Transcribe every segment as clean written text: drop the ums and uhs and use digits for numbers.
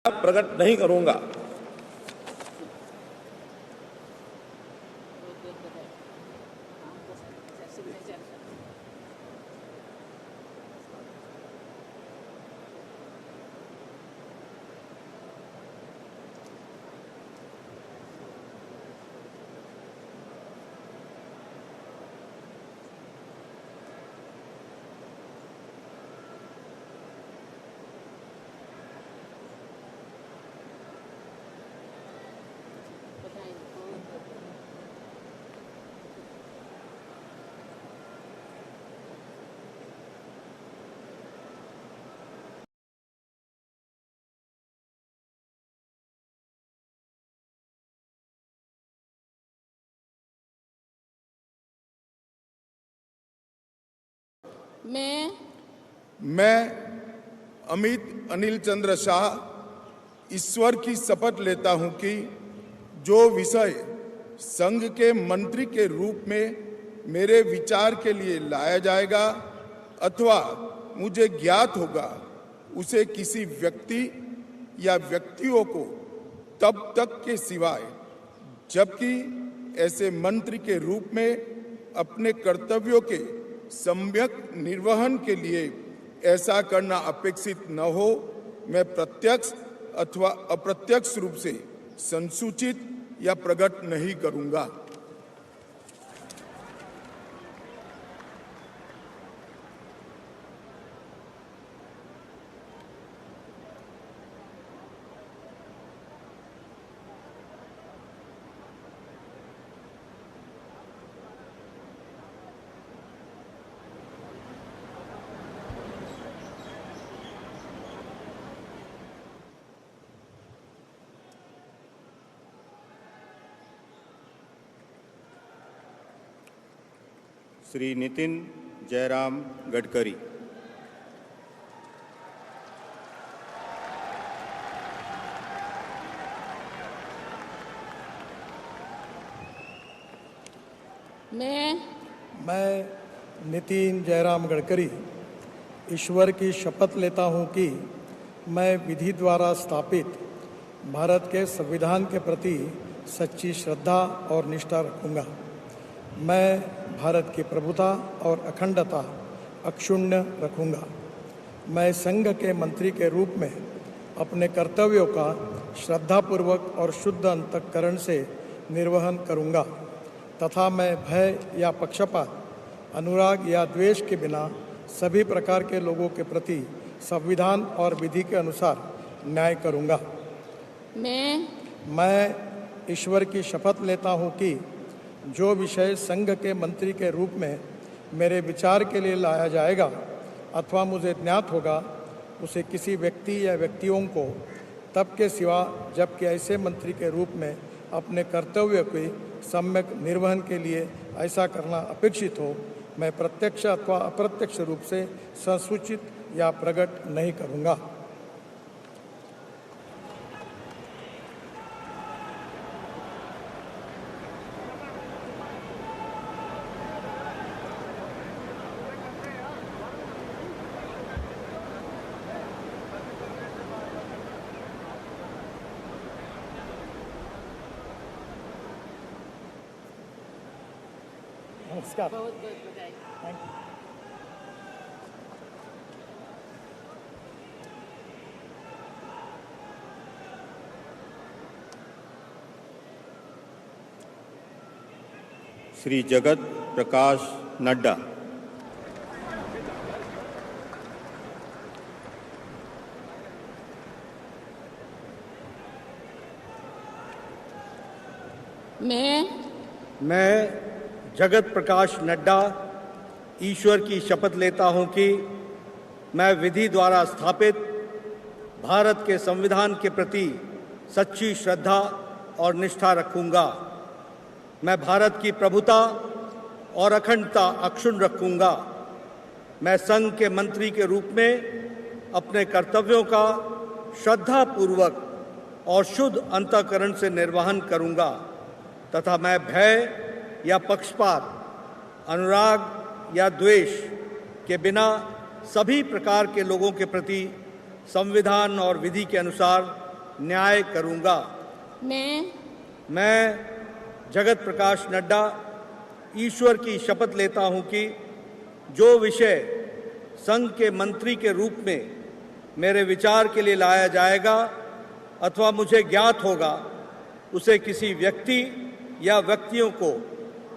प्रकट नहीं करूंगा। मैं अमित अनिल चंद्र शाह ईश्वर की शपथ लेता हूं कि जो विषय संघ के मंत्री के रूप में मेरे विचार के लिए लाया जाएगा अथवा मुझे ज्ञात होगा उसे किसी व्यक्ति या व्यक्तियों को तब तक के सिवाय जबकि ऐसे मंत्री के रूप में अपने कर्तव्यों के सम्यक निर्वहन के लिए ऐसा करना अपेक्षित न हो, मैं प्रत्यक्ष अथवा अप्रत्यक्ष रूप से संसूचित या प्रकट नहीं करूंगा। श्री नितिन जयराम गडकरी। मैं नितिन जयराम गडकरी ईश्वर की शपथ लेता हूं कि मैं विधि द्वारा स्थापित भारत के संविधान के प्रति सच्ची श्रद्धा और निष्ठा रखूंगा। मैं भारत की प्रभुता और अखंडता अक्षुण्ण रखूंगा। मैं संघ के मंत्री के रूप में अपने कर्तव्यों का श्रद्धापूर्वक और शुद्ध अंतःकरण से निर्वहन करूंगा तथा मैं भय या पक्षपात, अनुराग या द्वेष के बिना सभी प्रकार के लोगों के प्रति संविधान और विधि के अनुसार न्याय करूंगा। मैं ईश्वर की शपथ लेता हूं कि जो विषय संघ के मंत्री के रूप में मेरे विचार के लिए लाया जाएगा अथवा मुझे ज्ञात होगा उसे किसी व्यक्ति या व्यक्तियों को तब के सिवा जबकि ऐसे मंत्री के रूप में अपने कर्तव्य के सम्यक निर्वहन के लिए ऐसा करना अपेक्षित हो, मैं प्रत्यक्ष अथवा अप्रत्यक्ष रूप से संसूचित या प्रकट नहीं करूँगा। नमस्कार। बहुत बहुत बधाई। Thank you. श्री जगत प्रकाश नड्डा। मैं जगत प्रकाश नड्डा ईश्वर की शपथ लेता हूं कि मैं विधि द्वारा स्थापित भारत के संविधान के प्रति सच्ची श्रद्धा और निष्ठा रखूंगा। मैं भारत की प्रभुता और अखंडता अक्षुण्ण रखूंगा। मैं संघ के मंत्री के रूप में अपने कर्तव्यों का श्रद्धापूर्वक और शुद्ध अंतःकरण से निर्वहन करूंगा तथा मैं भय या पक्षपात, अनुराग या द्वेष के बिना सभी प्रकार के लोगों के प्रति संविधान और विधि के अनुसार न्याय करूंगा। मैं जगत प्रकाश नड्डा ईश्वर की शपथ लेता हूं कि जो विषय संघ के मंत्री के रूप में मेरे विचार के लिए लाया जाएगा अथवा मुझे ज्ञात होगा, उसे किसी व्यक्ति या व्यक्तियों को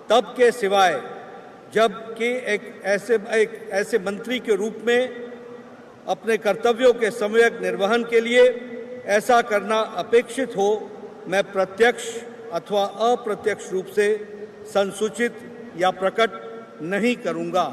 तब के सिवाय जबकि एक ऐसे मंत्री के रूप में अपने कर्तव्यों के सम्यक निर्वहन के लिए ऐसा करना अपेक्षित हो, मैं प्रत्यक्ष अथवा अप्रत्यक्ष रूप से संसूचित या प्रकट नहीं करूंगा।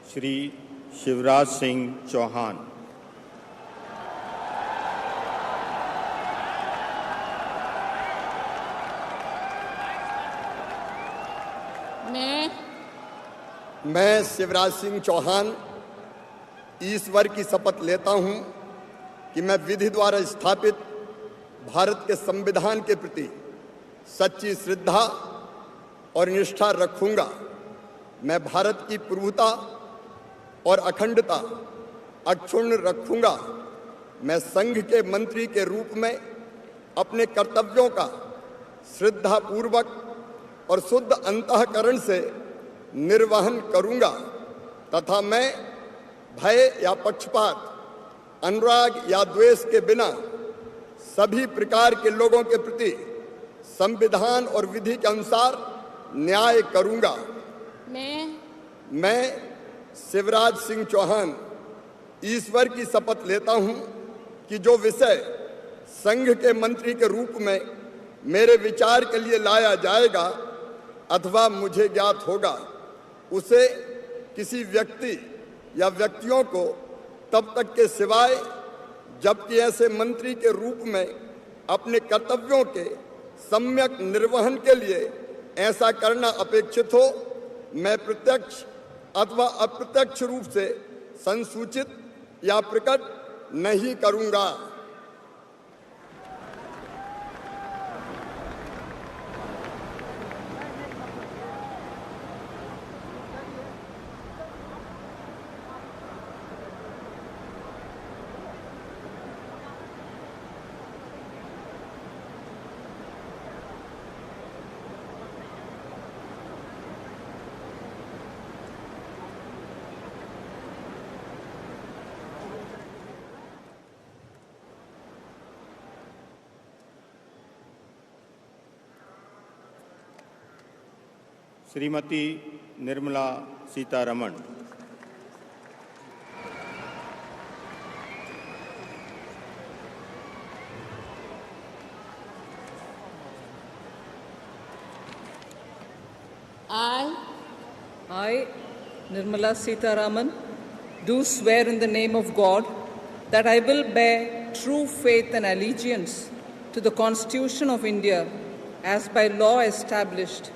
श्री शिवराज सिंह चौहान। मैं शिवराज सिंह चौहान ईश्वर की शपथ लेता हूं कि मैं विधि द्वारा स्थापित भारत के संविधान के प्रति सच्ची श्रद्धा और निष्ठा रखूंगा। मैं भारत की प्रभुता और अखंडता अक्षुण्ण रखूंगा। मैं संघ के मंत्री के रूप में अपने कर्तव्यों का श्रद्धापूर्वक और शुद्ध अंतःकरण से निर्वहन करूंगा तथा मैं भय या पक्षपात, अनुराग या द्वेष के बिना सभी प्रकार के लोगों के प्रति संविधान और विधि के अनुसार न्याय करूंगा। मैं शिवराज सिंह चौहान ईश्वर की शपथ लेता हूं कि जो विषय संघ के मंत्री के रूप में मेरे विचार के लिए लाया जाएगा अथवा मुझे ज्ञात होगा, उसे किसी व्यक्ति या व्यक्तियों को तब तक के सिवाय जबकि ऐसे मंत्री के रूप में अपने कर्तव्यों के सम्यक निर्वहन के लिए ऐसा करना अपेक्षित हो, मैं प्रत्यक्ष अथवा अप्रत्यक्ष रूप से संसूचित या प्रकट नहीं करूंगा। Shrimati Nirmala Sitharaman. I, Nirmala Sitharaman, do swear in the name of God that I will bear true faith and allegiance to the Constitution of India as by law established,